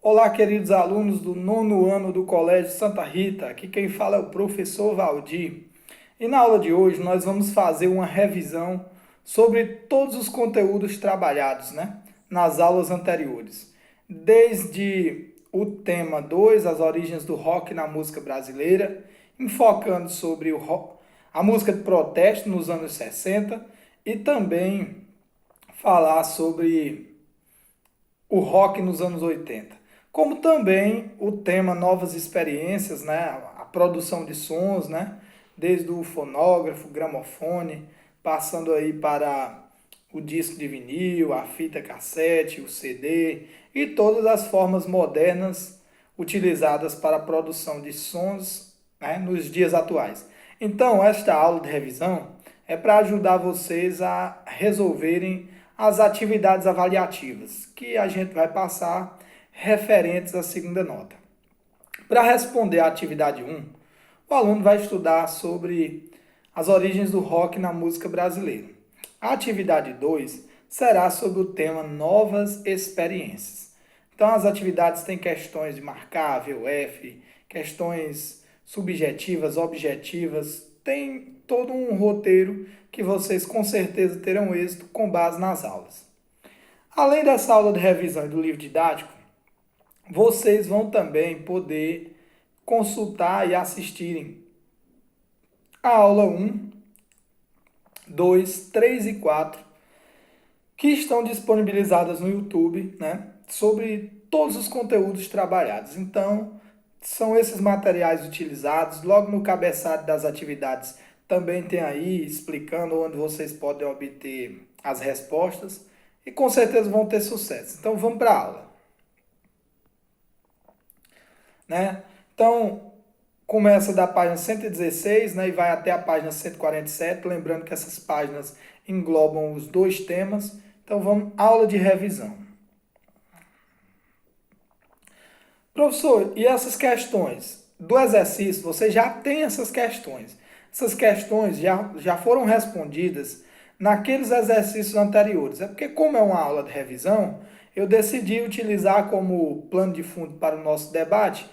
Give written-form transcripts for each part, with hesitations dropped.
Olá, queridos alunos do nono ano do Colégio Santa Rita. Aqui quem fala é o professor Valdir. E na aula de hoje nós vamos fazer uma revisão sobre todos os conteúdos trabalhados, nas aulas anteriores. Desde o tema 2, as origens do rock na música brasileira, enfocando sobre a música de protesto nos anos 60 e também falar sobre o rock nos anos 80, como também o tema novas experiências, a produção de sons, desde o fonógrafo, gramofone, passando aí para o disco de vinil, a fita cassete, o CD e todas as formas modernas utilizadas para a produção de sons, nos dias atuais. Então, esta aula de revisão é para ajudar vocês a resolverem as atividades avaliativas que a gente vai passar referentes à segunda nota. Para responder à atividade 1, o aluno vai estudar sobre as origens do rock na música brasileira. A atividade 2 será sobre o tema novas experiências. Então, as atividades têm questões de marcável, F, questões subjetivas, objetivas, tem todo um roteiro que vocês com certeza terão êxito com base nas aulas. Além dessa aula de revisão e do livro didático, vocês vão também poder consultar e assistirem a aula 1, 2, 3 e 4, que estão disponibilizadas no YouTube, sobre todos os conteúdos trabalhados. Então, são esses materiais utilizados. Logo no cabeçalho das atividades também tem aí explicando onde vocês podem obter as respostas e com certeza vão ter sucesso. Então vamos para a aula. Então, começa da página 116, e vai até a página 147, lembrando que essas páginas englobam os dois temas. Então vamos, aula de revisão. Professor, e essas questões do exercício, você já tem essas questões. Essas questões já foram respondidas naqueles exercícios anteriores. É porque, como é uma aula de revisão, eu decidi utilizar como plano de fundo para o nosso debate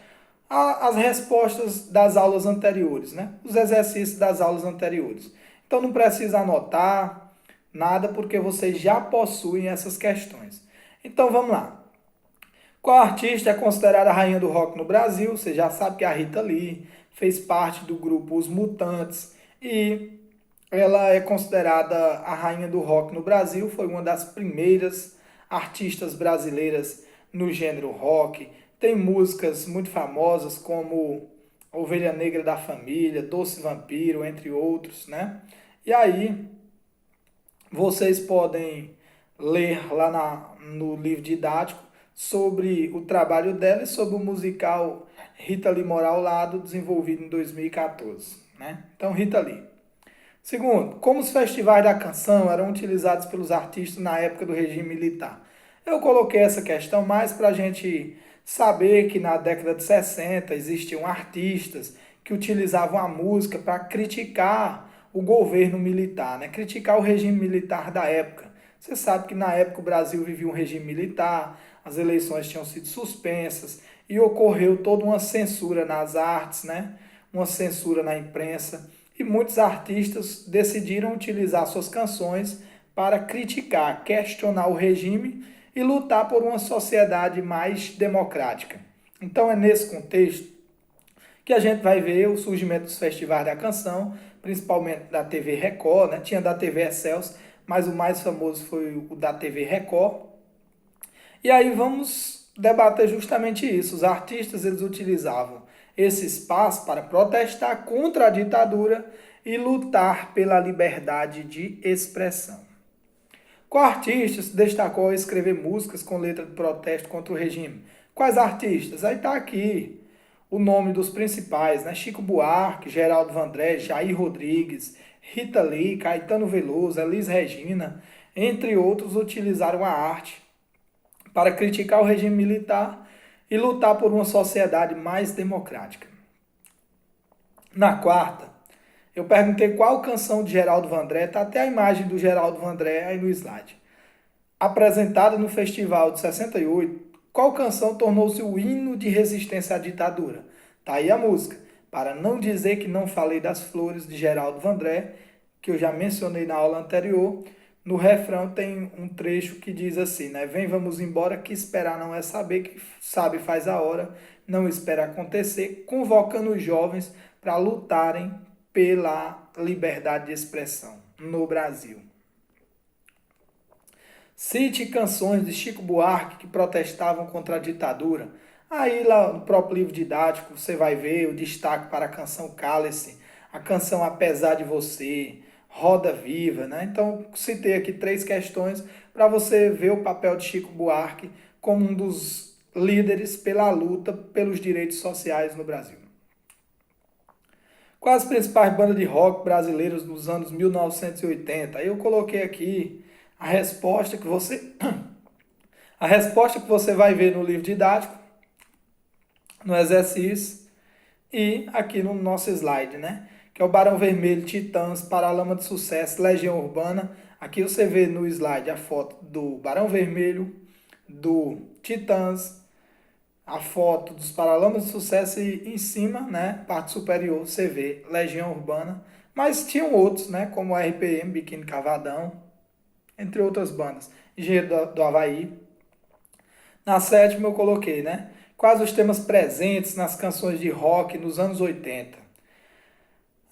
as respostas das aulas anteriores, os exercícios das aulas anteriores. Então não precisa anotar nada, porque vocês já possuem essas questões. Então vamos lá. Qual artista é considerada a rainha do rock no Brasil? Você já sabe que é a Rita Lee, fez parte do grupo Os Mutantes e ela é considerada a rainha do rock no Brasil, foi uma das primeiras artistas brasileiras no gênero rock. Tem músicas muito famosas como Ovelha Negra da Família, Doce Vampiro, entre outros, E aí, vocês podem ler lá no livro didático sobre o trabalho dela e sobre o musical Rita Lee Mora ao Lado, desenvolvido em 2014. Então, Rita Lee. Segundo, como os festivais da canção eram utilizados pelos artistas na época do regime militar? Eu coloquei essa questão mais para a gente saber que na década de 60 existiam artistas que utilizavam a música para criticar o governo militar, criticar o regime militar da época. Você sabe que na época o Brasil vivia um regime militar, as eleições tinham sido suspensas e ocorreu toda uma censura nas artes, uma censura na imprensa. E muitos artistas decidiram utilizar suas canções para criticar, questionar o regime e lutar por uma sociedade mais democrática. Então é nesse contexto que a gente vai ver o surgimento dos festivais da canção, principalmente da TV Record, tinha da TV Excelsior, mas o mais famoso foi o da TV Record. E aí vamos debater justamente isso. Os artistas eles utilizavam esse espaço para protestar contra a ditadura e lutar pela liberdade de expressão. Qual artista se destacou a escrever músicas com letra de protesto contra o regime? Quais artistas? Aí está aqui o nome dos principais, Chico Buarque, Geraldo Vandré, Jair Rodrigues, Rita Lee, Caetano Veloso, Elis Regina, entre outros, utilizaram a arte para criticar o regime militar e lutar por uma sociedade mais democrática. Na quarta, eu perguntei qual canção de Geraldo Vandré, está até a imagem do Geraldo Vandré aí no slide, apresentada no festival de 68, Qual canção tornou-se o hino de resistência à ditadura? Tá aí a música. Para não dizer que não falei das flores de Geraldo Vandré, que eu já mencionei na aula anterior, no refrão tem um trecho que diz assim, né? Vem, vamos embora, que esperar não é saber, que sabe faz a hora, não espera acontecer, convocando os jovens para lutarem pela liberdade de expressão no Brasil. Cite canções de Chico Buarque que protestavam contra a ditadura. Aí lá no próprio livro didático você vai ver o destaque para a canção Cálice, a canção Apesar de Você, Roda Viva, né? Então citei aqui três questões para você ver o papel de Chico Buarque como um dos líderes pela luta pelos direitos sociais no Brasil. Quais as principais bandas de rock brasileiras dos anos 1980? Eu coloquei aqui a resposta que você a resposta que você vai ver no livro didático, no exercício e aqui no nosso slide, né? Que é o Barão Vermelho, Titãs, Paralama de Sucesso, Legião Urbana. Aqui você vê no slide a foto do Barão Vermelho, do Titãs, a foto dos Paralamas de Sucesso e em cima, né, parte superior, você vê Legião Urbana. Mas tinham outros, né, como RPM, Biquíni Cavadão, entre outras bandas. Engenheiro do Havaí. Na sétima eu coloquei, né? Quais os temas presentes nas canções de rock nos anos 80?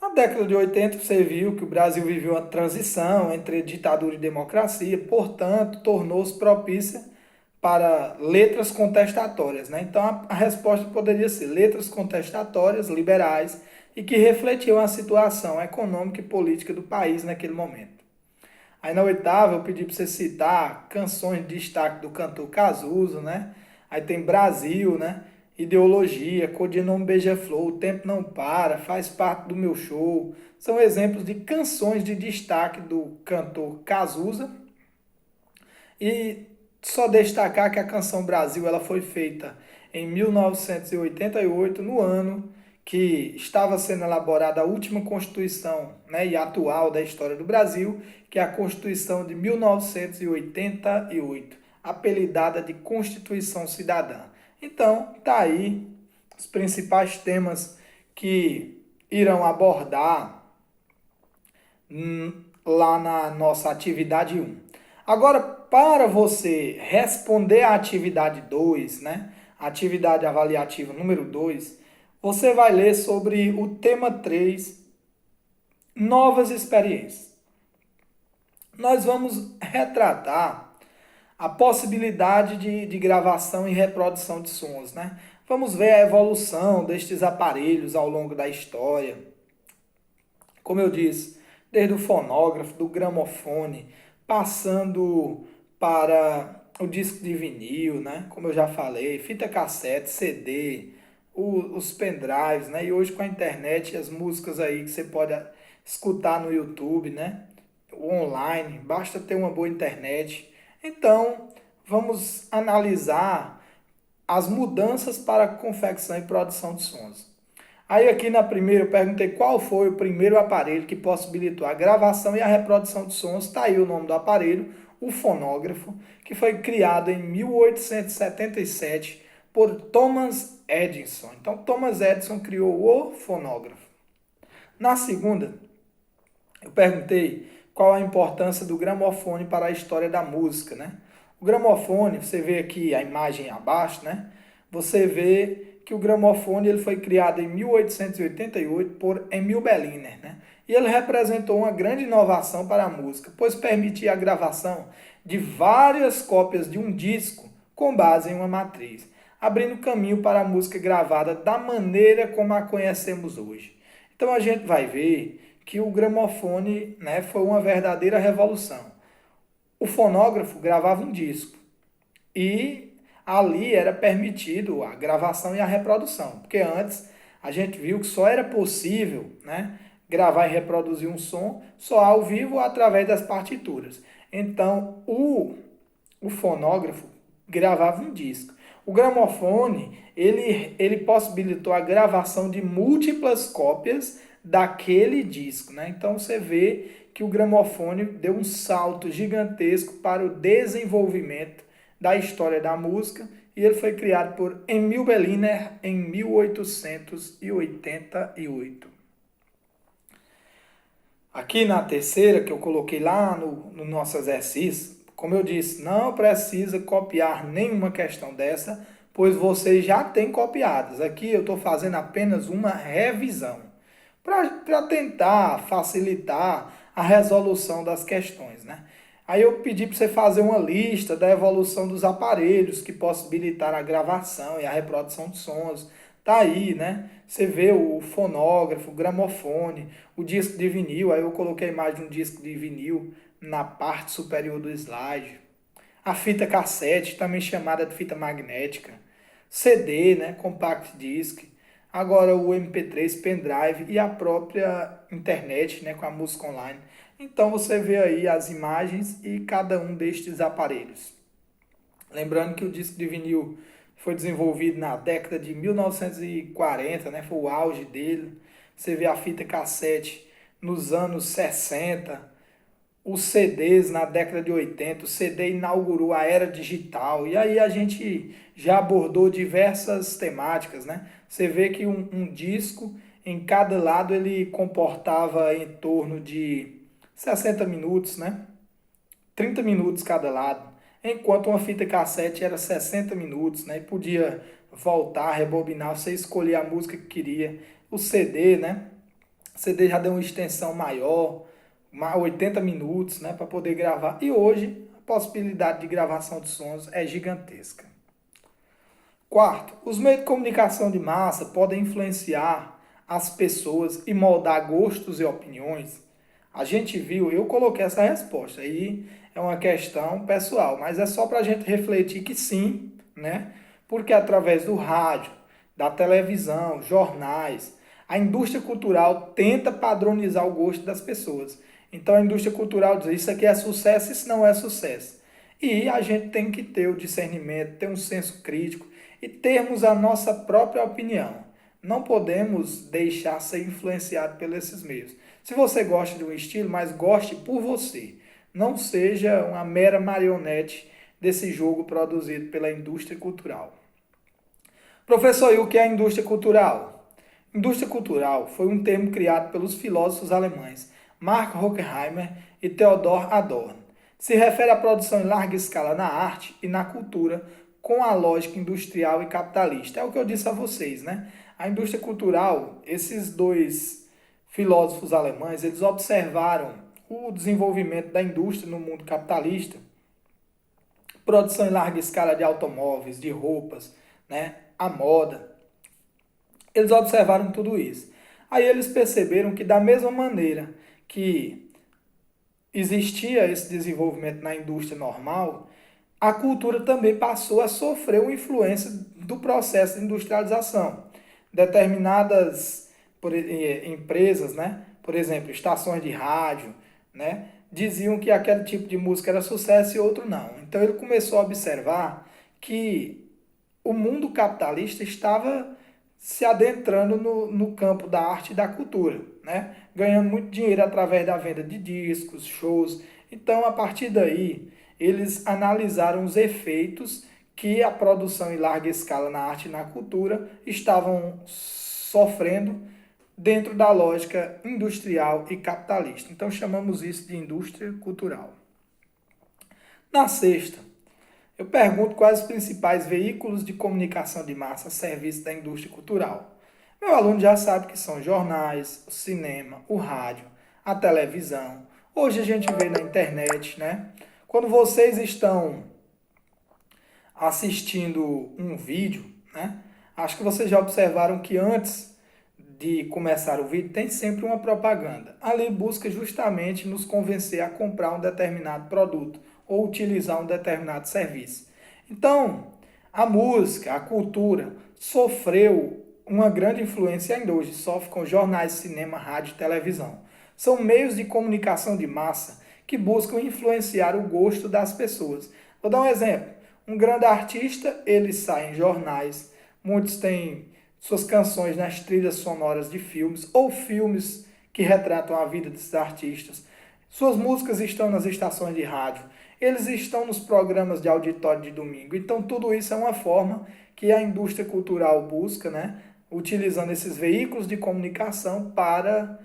Na década de 80 você viu que o Brasil viveu uma transição entre ditadura e democracia, portanto, tornou-se propícia para letras contestatórias, né? Então a resposta poderia ser letras contestatórias, liberais, e que refletiam a situação econômica e política do país naquele momento. Aí na oitava eu pedi para você citar canções de destaque do cantor Cazuza, né? Aí tem Brasil, né? Ideologia, Codinome Beija-Flor, O Tempo Não Para, Faz Parte do Meu Show. São exemplos de canções de destaque do cantor Cazuza. E só destacar que a canção Brasil ela foi feita em 1988, no ano que estava sendo elaborada a última Constituição, né, e atual da história do Brasil, que é a Constituição de 1988, apelidada de Constituição Cidadã. Então, tá aí os principais temas que irão abordar lá na nossa atividade 1. Agora, para você responder à atividade 2, né? Atividade avaliativa número 2, você vai ler sobre o tema 3, novas experiências. Nós vamos retratar a possibilidade de gravação e reprodução de sons, né? Vamos ver a evolução destes aparelhos ao longo da história. Como eu disse, desde o fonógrafo, do gramofone, passando para o disco de vinil, né? Como eu já falei, fita cassete, CD, os pendrives, né? E hoje com a internet, as músicas aí que você pode escutar no YouTube, né? Online, basta ter uma boa internet. Então, vamos analisar as mudanças para a confecção e produção de sons. Aí aqui na primeira eu perguntei qual foi o primeiro aparelho que possibilitou a gravação e a reprodução de sons. Está aí o nome do aparelho, o fonógrafo, que foi criado em 1877 por Thomas Edison. Então Thomas Edison criou o fonógrafo. Na segunda, eu perguntei qual a importância do gramofone para a história da música, né? O gramofone, você vê aqui a imagem abaixo, né? Você vê que o gramofone ele foi criado em 1888 por Emil Berliner, né? E ele representou uma grande inovação para a música, pois permitia a gravação de várias cópias de um disco com base em uma matriz, abrindo caminho para a música gravada da maneira como a conhecemos hoje. Então a gente vai ver que o gramofone, né, foi uma verdadeira revolução. O fonógrafo gravava um disco e ali era permitido a gravação e a reprodução, porque antes a gente viu que só era possível, né, gravar e reproduzir um som só ao vivo através das partituras. Então o fonógrafo gravava um disco. O gramofone ele possibilitou a gravação de múltiplas cópias daquele disco, né? Então você vê que o gramofone deu um salto gigantesco para o desenvolvimento da história da música e ele foi criado por Emil Berliner em 1888. Aqui na terceira, que eu coloquei lá no nosso exercício, como eu disse, não precisa copiar nenhuma questão dessa, pois vocês já têm copiadas. Aqui eu estou fazendo apenas uma revisão, para tentar facilitar a resolução das questões, né? Aí eu pedi para você fazer uma lista da evolução dos aparelhos que possibilitaram a gravação e a reprodução de sons. Tá aí, né? Você vê o fonógrafo, o gramofone, o disco de vinil. Aí eu coloquei a imagem de um disco de vinil na parte superior do slide. A fita cassete, também chamada de fita magnética. CD, né? Compact disc. Agora o MP3, pendrive e a própria internet, né? Com a música online. Então você vê aí as imagens e cada um destes aparelhos. Lembrando que o disco de vinil foi desenvolvido na década de 1940, né? Foi o auge dele. Você vê a fita cassete nos anos 60, os CDs na década de 80, o CD inaugurou a era digital. E aí a gente já abordou diversas temáticas, né? Você vê que um disco, em cada lado, ele comportava em torno de 60 minutos, né? 30 minutos cada lado, enquanto uma fita cassete era 60 minutos, né? E podia voltar, rebobinar, você escolher a música que queria. O CD, né? O CD já deu uma extensão maior, 80 minutos, né? Para poder gravar. E hoje a possibilidade de gravação de sons é gigantesca. Quarto, os meios de comunicação de massa podem influenciar as pessoas e moldar gostos e opiniões. A gente viu, eu coloquei essa resposta aí, é uma questão pessoal, mas é só para a gente refletir que sim, né? Porque através do rádio, da televisão, jornais, a indústria cultural tenta padronizar o gosto das pessoas. Então a indústria cultural diz, isso aqui é sucesso, isso não é sucesso. E a gente tem que ter o discernimento, ter um senso crítico e termos a nossa própria opinião. Não podemos deixar ser influenciado por esses meios. Se você gosta de um estilo, mas goste por você. Não seja uma mera marionete desse jogo produzido pela indústria cultural. Professor, e o que é a indústria cultural? Indústria cultural foi um termo criado pelos filósofos alemães Mark Horkheimer e Theodor Adorno. Se refere à produção em larga escala na arte e na cultura com a lógica industrial e capitalista. É o que eu disse a vocês, né? A indústria cultural, esses dois filósofos alemães, eles observaram o desenvolvimento da indústria no mundo capitalista, produção em larga escala de automóveis, de roupas, né? A moda. Eles observaram tudo isso. Aí eles perceberam que da mesma maneira que existia esse desenvolvimento na indústria normal, a cultura também passou a sofrer uma influência do processo de industrialização. Determinadas empresas, né, por exemplo, estações de rádio, né, diziam que aquele tipo de música era sucesso e outro não. Então ele começou a observar que o mundo capitalista estava se adentrando no campo da arte e da cultura, né? Ganhando muito dinheiro através da venda de discos, shows. Então, a partir daí, eles analisaram os efeitos que a produção em larga escala na arte e na cultura estavam sofrendo dentro da lógica industrial e capitalista. Então, chamamos isso de indústria cultural. Na sexta, eu pergunto quais os principais veículos de comunicação de massa a serviço da indústria cultural. Meu aluno já sabe que são jornais, o cinema, o rádio, a televisão. Hoje a gente vê na internet, né? Quando vocês estão assistindo um vídeo, né? Acho que vocês já observaram que antes de começar o vídeo tem sempre uma propaganda. Ali busca justamente nos convencer a comprar um determinado produto ou utilizar um determinado serviço. Então, a música, a cultura sofreu uma grande influência ainda hoje, sofre com jornais, cinema, rádio e televisão. São meios de comunicação de massa que buscam influenciar o gosto das pessoas. Vou dar um exemplo. Um grande artista, ele sai em jornais, muitos têm suas canções nas trilhas sonoras de filmes ou filmes que retratam a vida desses artistas. Suas músicas estão nas estações de rádio. eles estão nos programas de auditório de domingo. Então, tudo isso é uma forma que a indústria cultural busca, né? Utilizando esses veículos de comunicação para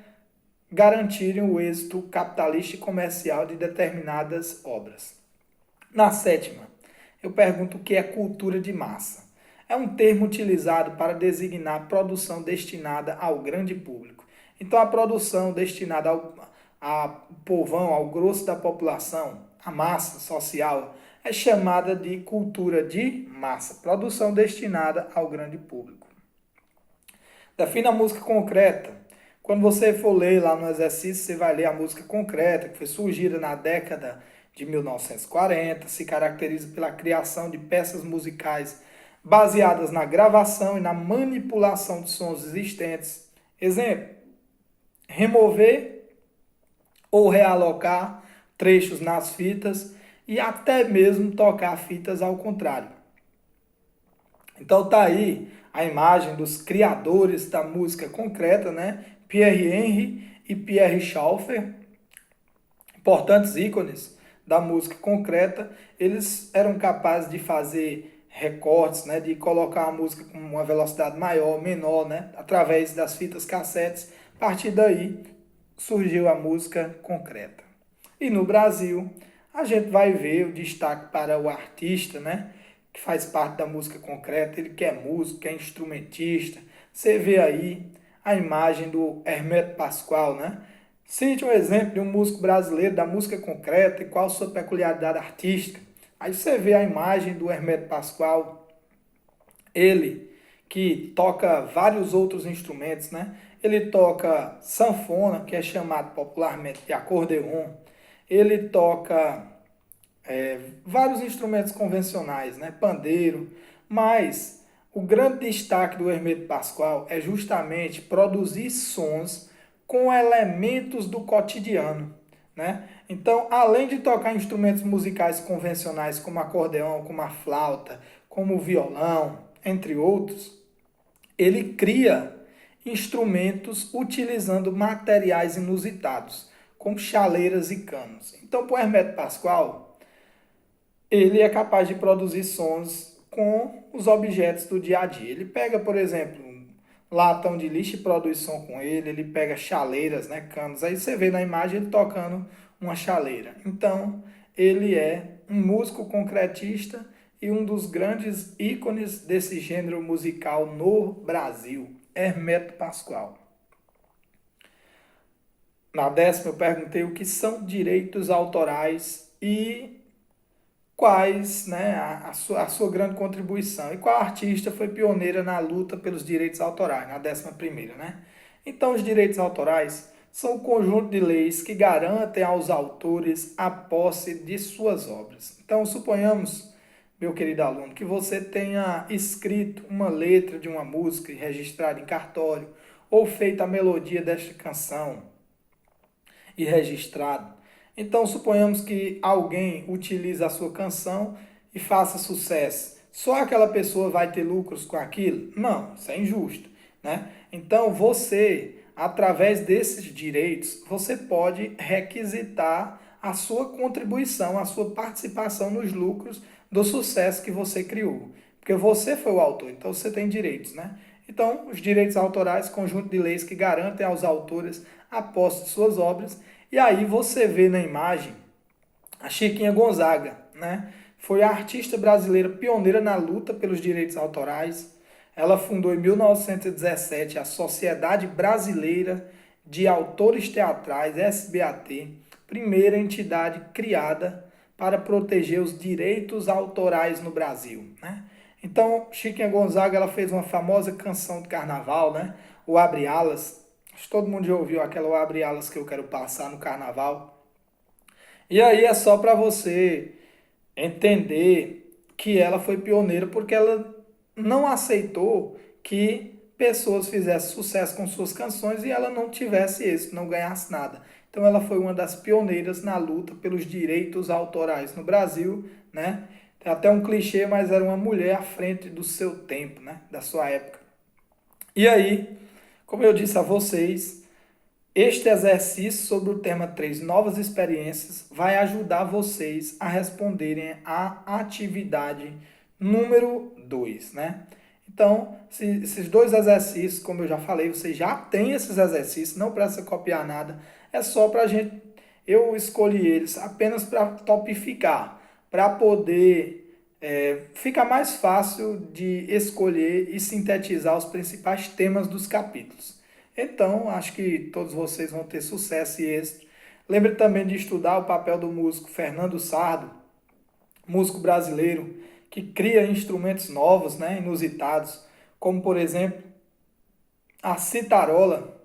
garantirem o êxito capitalista e comercial de determinadas obras. Na sétima, eu pergunto o que é cultura de massa. É um termo utilizado para designar produção destinada ao grande público. Então, a produção destinada ao povão, ao grosso da população, a massa social, é chamada de cultura de massa, produção destinada ao grande público. Defina a música concreta. Quando você for ler lá no exercício, você vai ler a música concreta, que foi surgida na década de 1940, se caracteriza pela criação de peças musicais baseadas na gravação e na manipulação de sons existentes. Exemplo, remover ou realocar trechos nas fitas e até mesmo tocar fitas ao contrário. Então tá aí a imagem dos criadores da música concreta, né? Pierre Henry e Pierre Schaeffer, importantes ícones da música concreta. Eles eram capazes de fazer recortes, né? De colocar a música com uma velocidade maior, menor, né? Através das fitas cassetes. A partir daí surgiu a música concreta. E no Brasil, a gente vai ver o destaque para o artista, né? Que faz parte da música concreta, ele que é músico, que é instrumentista. Você vê aí a imagem do Hermeto Pascoal, né? Cite um exemplo de um músico brasileiro da música concreta e qual a sua peculiaridade artística. Aí você vê a imagem do Hermeto Pascoal, ele que toca vários outros instrumentos, né? Ele toca sanfona, que é chamado popularmente de acordeon. Ele toca vários instrumentos convencionais, né? Pandeiro, mas o grande destaque do Hermeto Pascoal é justamente produzir sons com elementos do cotidiano, né? Então, além de tocar instrumentos musicais convencionais como acordeão, como a flauta, como o violão, entre outros, ele cria instrumentos utilizando materiais inusitados, como chaleiras e canos. Então, para o Hermeto Pascoal, ele é capaz de produzir sons com os objetos do dia a dia. Ele pega, por exemplo, um latão de lixo e produz som com ele, ele pega chaleiras, né, canos. Aí você vê na imagem ele tocando uma chaleira. Então, ele é um músico concretista e um dos grandes ícones desse gênero musical no Brasil, Hermeto Pascoal. Na décima eu perguntei o que são direitos autorais e quais, né, a sua grande contribuição e qual artista foi pioneira na luta pelos direitos autorais, na décima primeira, né? Então, os direitos autorais são o conjunto de leis que garantem aos autores a posse de suas obras. Então, suponhamos, meu querido aluno, que você tenha escrito uma letra de uma música e registrado em cartório, ou feito a melodia desta canção e registrado. Então, suponhamos que alguém utilize a sua canção e faça sucesso. Só aquela pessoa vai ter lucros com aquilo? Não, isso é injusto, né? Então, você, através desses direitos, você pode requisitar a sua contribuição, a sua participação nos lucros do sucesso que você criou. Porque você foi o autor, então você tem direitos, né? Então, os direitos autorais, conjunto de leis que garantem aos autores a posse de suas obras. E aí você vê na imagem a Chiquinha Gonzaga, né? Foi a artista brasileira pioneira na luta pelos direitos autorais. Ela fundou em 1917 a Sociedade Brasileira de Autores Teatrais, SBAT, primeira entidade criada para proteger os direitos autorais no Brasil, né? Então, Chiquinha Gonzaga, ela fez uma famosa canção de carnaval, né? O Abre Alas. Acho que todo mundo já ouviu aquela O Abre Alas que eu quero passar no carnaval. E aí é só para você entender que ela foi pioneira porque ela não aceitou que pessoas fizessem sucesso com suas canções e ela não tivesse êxito, não ganhasse nada. Então ela foi uma das pioneiras na luta pelos direitos autorais no Brasil, né? Tem até um clichê, mas era uma mulher à frente do seu tempo, né? Da sua época. E aí, como eu disse a vocês, Este exercício sobre o tema 3, novas experiências, vai ajudar vocês a responderem à atividade número 2, né? Então, esses dois exercícios, como eu já falei, vocês já têm esses exercícios, não precisa copiar nada, é só para a gente, eu escolhi eles apenas para topificar, para poder ficar mais fácil de escolher e sintetizar os principais temas dos capítulos. Então, acho que todos vocês vão ter sucesso e êxito. Lembre também de estudar o papel do músico Fernando Sardo, músico brasileiro, que cria instrumentos novos, né, inusitados, como por exemplo a citarola,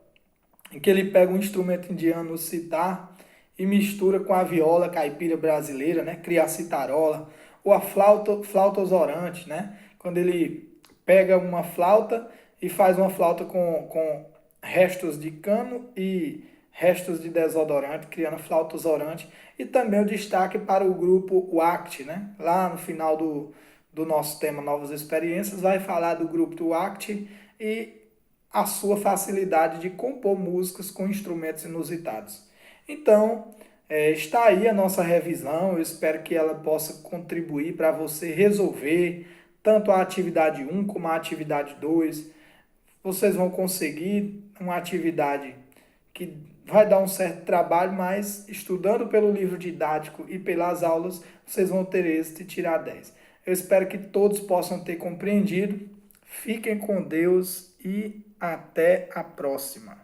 em que ele pega um instrumento indiano, o citar, e mistura com a viola caipira brasileira, né, cria a citarola, ou a flauta osorante, né, quando ele pega uma flauta e faz uma flauta com restos de cano e restos de desodorante, criando flauta osorante, e também o destaque para o grupo WACT, né? Lá no final do nosso tema Novas Experiências, vai falar do grupo do WACT e a sua facilidade de compor músicas com instrumentos inusitados. Então, está aí a nossa revisão, eu espero que ela possa contribuir para você resolver tanto a atividade 1 como a atividade 2. Vocês vão conseguir uma atividade que vai dar um certo trabalho, mas estudando pelo livro didático e pelas aulas, vocês vão ter êxito e tirar 10. Eu espero que todos possam ter compreendido. Fiquem com Deus e até a próxima.